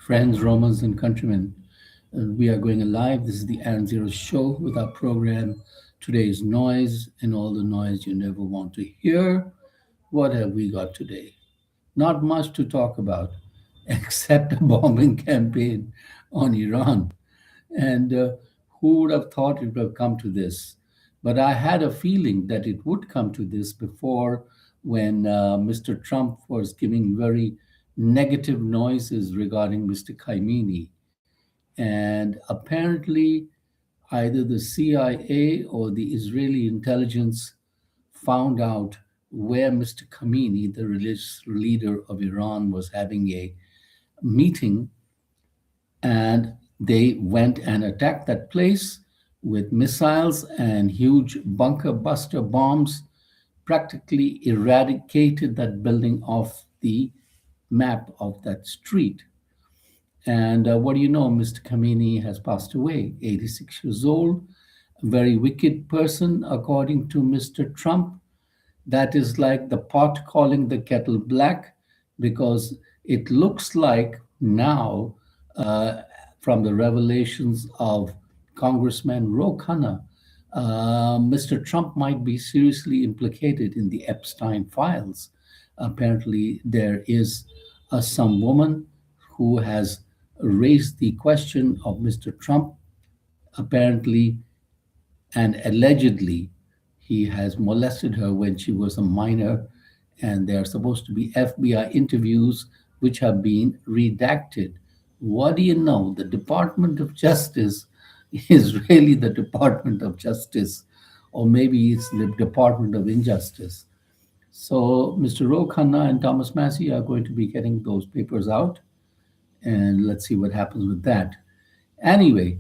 Friends, Romans, and countrymen. We are going live. This is the aaronzero show with our program Today's Noise and all the noise you never want to hear. What have we got today? Not much to talk about, except a bombing campaign on Iran. And who would have thought it would have come to this? But I had a feeling that it would come to this before when Mr. Trump was giving very negative noises regarding Mr. Khamenei. And apparently, either the CIA or the Israeli intelligence found out where Mr. Khamenei, the religious leader of Iran, was having a meeting, and they went and attacked that place with missiles and huge bunker buster bombs, practically eradicated that building off the map of that street. And what do you know? Mr. Khamenei has passed away, 86 years old, a very wicked person, according to Mr. Trump. That is like the pot calling the kettle black, because it looks like now, uh, from the revelations of Congressman Ro Khanna, Mr. Trump might be seriously implicated in the Epstein files. Apparently, there is some woman who has raised the question of Mr. Trump. Apparently, and allegedly, he has molested her when she was a minor, and there are supposed to be FBI interviews which have been redacted. What do you know? The Department of Justice is really the Department of Justice, or maybe it's the Department of Injustice. So Mr. Ro Khanna and Thomas Massey are going to be getting those papers out, and let's see what happens with that. Anyway,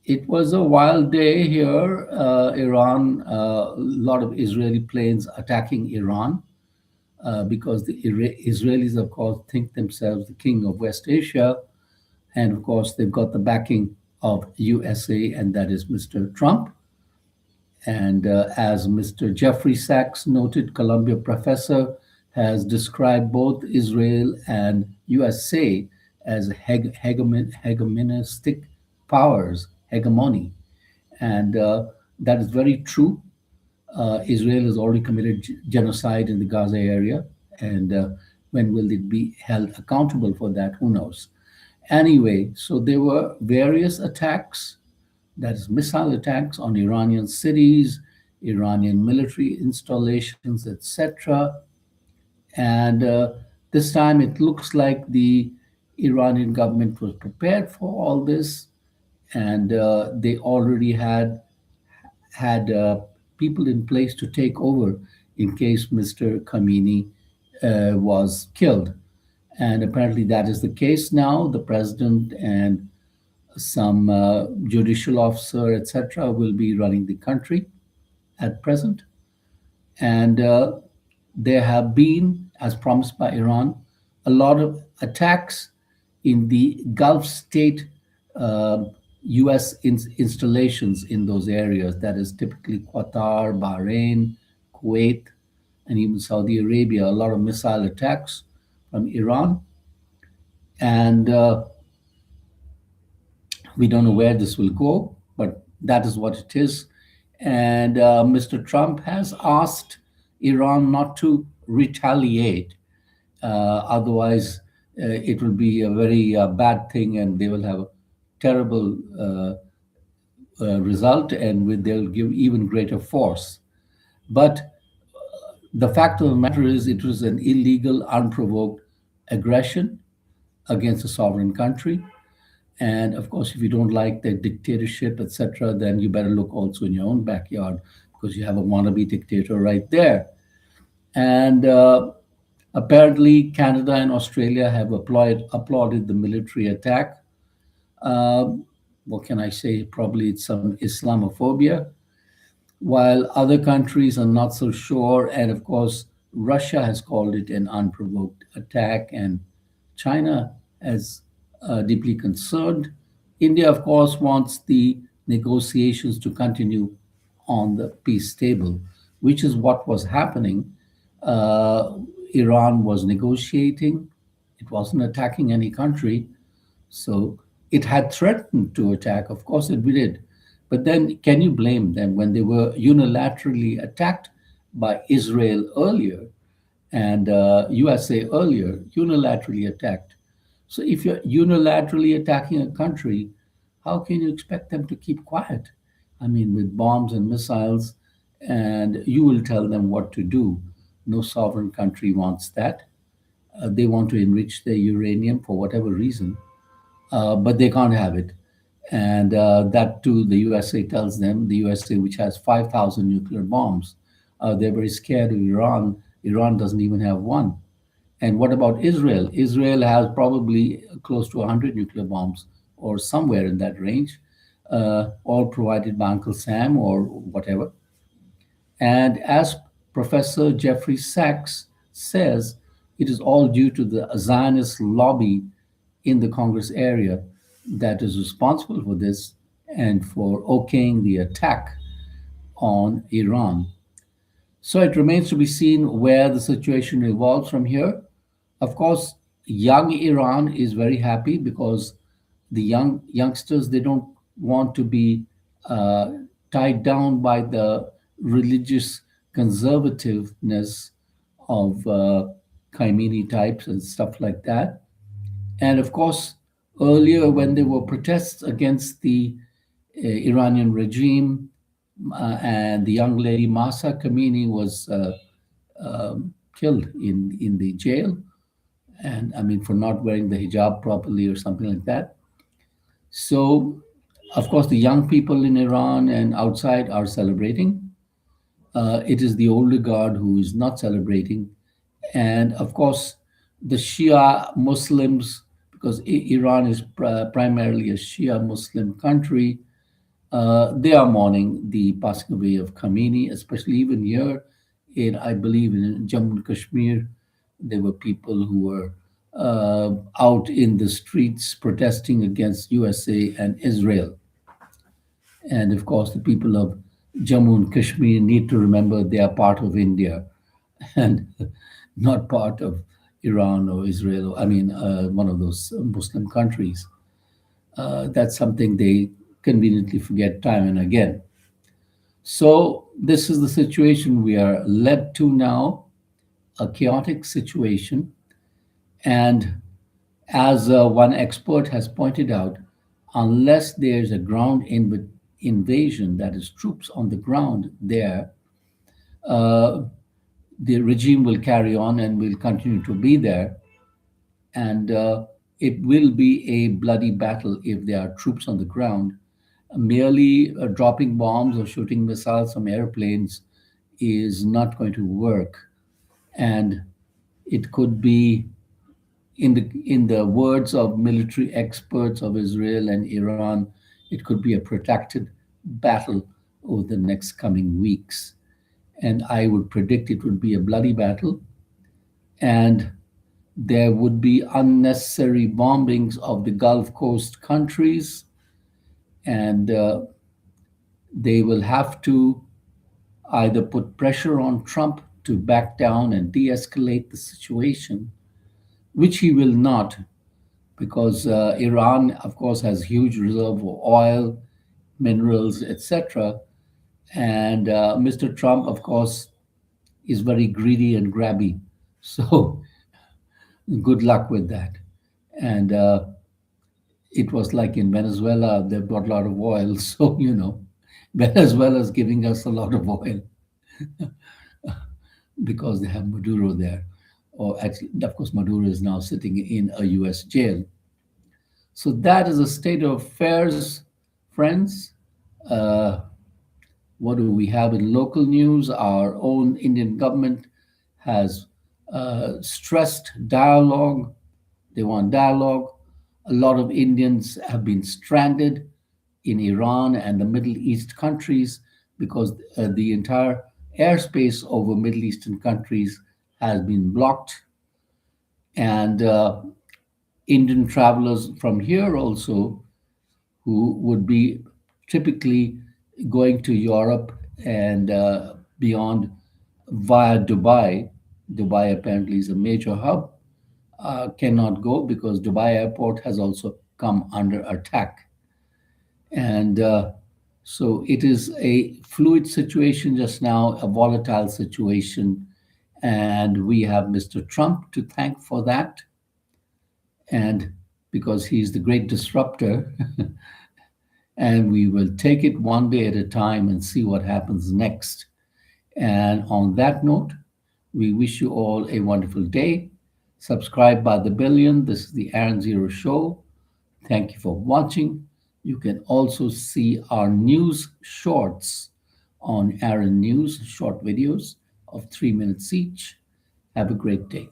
it was a wild day here. Iran, a lot of Israeli planes attacking Iran because the Israelis, of course, think themselves the king of West Asia. And of course, they've got the backing of USA, and that is Mr. Trump. And as Mr. Jeffrey Sachs noted, Columbia professor, has described both Israel and USA as hegemonistic powers, hegemony. And that is very true. Israel has already committed genocide in the Gaza area. And when will it be held accountable for that? Who knows? Anyway, so there were various attacks, that is, missile attacks on Iranian cities, Iranian military installations, etc. And this time it looks like the Iranian government was prepared for all this, and they already had people in place to take over in case Mr. Khamenei was killed. And apparently that is the case now. The president and some judicial officer, etc., will be running the country at present. And there have been, as promised by Iran, a lot of attacks in the Gulf state US installations in those areas. That is typically Qatar, Bahrain, Kuwait, and even Saudi Arabia. A lot of missile attacks from Iran. And we don't know where this will go, but that is what it is. And Mr. Trump has asked Iran not to retaliate. Otherwise, it will be a very bad thing, and they will have a terrible result, and they'll give even greater force. But the fact of the matter is, it was an illegal, unprovoked aggression against a sovereign country. And of course, if you don't like the dictatorship, etc., then you better look also in your own backyard, because you have a wannabe dictator right there. And apparently, Canada and Australia have applauded the military attack. What can I say? Probably it's some Islamophobia, while other countries are not so sure. And of course, Russia has called it an unprovoked attack, and China is deeply concerned. India, of course, wants the negotiations to continue on the peace table, which is what was happening. Uh, Iran was negotiating, it wasn't attacking any country, So it had threatened to attack. Of course, it did. But then, can you blame them when they were unilaterally attacked by Israel earlier and USA earlier, unilaterally attacked? So if you're unilaterally attacking a country, how can you expect them to keep quiet? I mean, with bombs and missiles, and you will tell them what to do. No sovereign country wants that. They want to enrich their uranium for whatever reason, but they can't have it. And that too, the USA tells them, the USA, which has 5,000 nuclear bombs, they're very scared of Iran. Iran doesn't even have one. And what about Israel? Israel has probably close to 100 nuclear bombs or somewhere in that range, all provided by Uncle Sam or whatever. And as Professor Jeffrey Sachs says, it is all due to the Zionist lobby in the Congress area that is responsible for this and for okaying the attack on Iran. So it remains to be seen where the situation evolves from here. Of course, young Iran is very happy because the youngsters, they don't want to be uh, tied down by the religious conservativeness of Khamenei types and stuff like that. And of course, earlier when there were protests against the Iranian regime, and the young lady Masa Kamini was killed in the jail, and I mean for not wearing the hijab properly or something like that. So, of course, the young people in Iran and outside are celebrating. It is the older guard who is not celebrating, and of course, the Shia Muslims, because Iran is primarily a Shia Muslim country. They are mourning the passing away of Khamenei, especially even here in, I believe, in Jammu and Kashmir. There were people who were out in the streets protesting against USA and Israel. And of course, the people of Jammu and Kashmir need to remember they are part of India and not part of Iran or Israel, I mean, one of those Muslim countries. That's something they conveniently forget time and again. So, this is the situation we are led to now, a chaotic situation. And as one expert has pointed out, unless there's a ground invasion, that is, troops on the ground there, uh, the regime will carry on and will continue to be there. And it will be a bloody battle if there are troops on the ground. Merely dropping bombs or shooting missiles from airplanes is not going to work. And it could be, in the words of military experts of Israel and Iran, it could be a protracted battle over the next coming weeks. And I would predict it would be a bloody battle, and there would be unnecessary bombings of the Gulf Coast countries, and they will have to either put pressure on Trump to back down and de escalate the situation, which he will not, because Iran, of course, has huge reserve of oil, minerals, etc. And Mr. Trump, of course, is very greedy and grabby. So good luck with that. And it was like in Venezuela, they've got a lot of oil. So, Venezuela is giving us a lot of oil because they have Maduro there. Or actually, of course, Maduro is now sitting in a US jail. So that is a state of affairs, friends. Uh, what do we have in local news? Our own Indian government has stressed dialogue. They want dialogue. A lot of Indians have been stranded in Iran and the Middle East countries because the entire airspace over Middle Eastern countries has been blocked. And Indian travelers from here also, who would be typically going to Europe and beyond via Dubai. Dubai apparently is a major hub, cannot go because Dubai airport has also come under attack. And so it is a fluid situation just now, a volatile situation. And we have Mr. Trump to thank for that. And because he's the great disruptor, and we will take it one day at a time and see what happens next. And on that note, we wish you all a wonderful day. Subscribe by the billion. This is the Aaron Zero Show. Thank you for watching. You can also see our news shorts on Aaron News, short videos of 3 minutes each. Have a great day.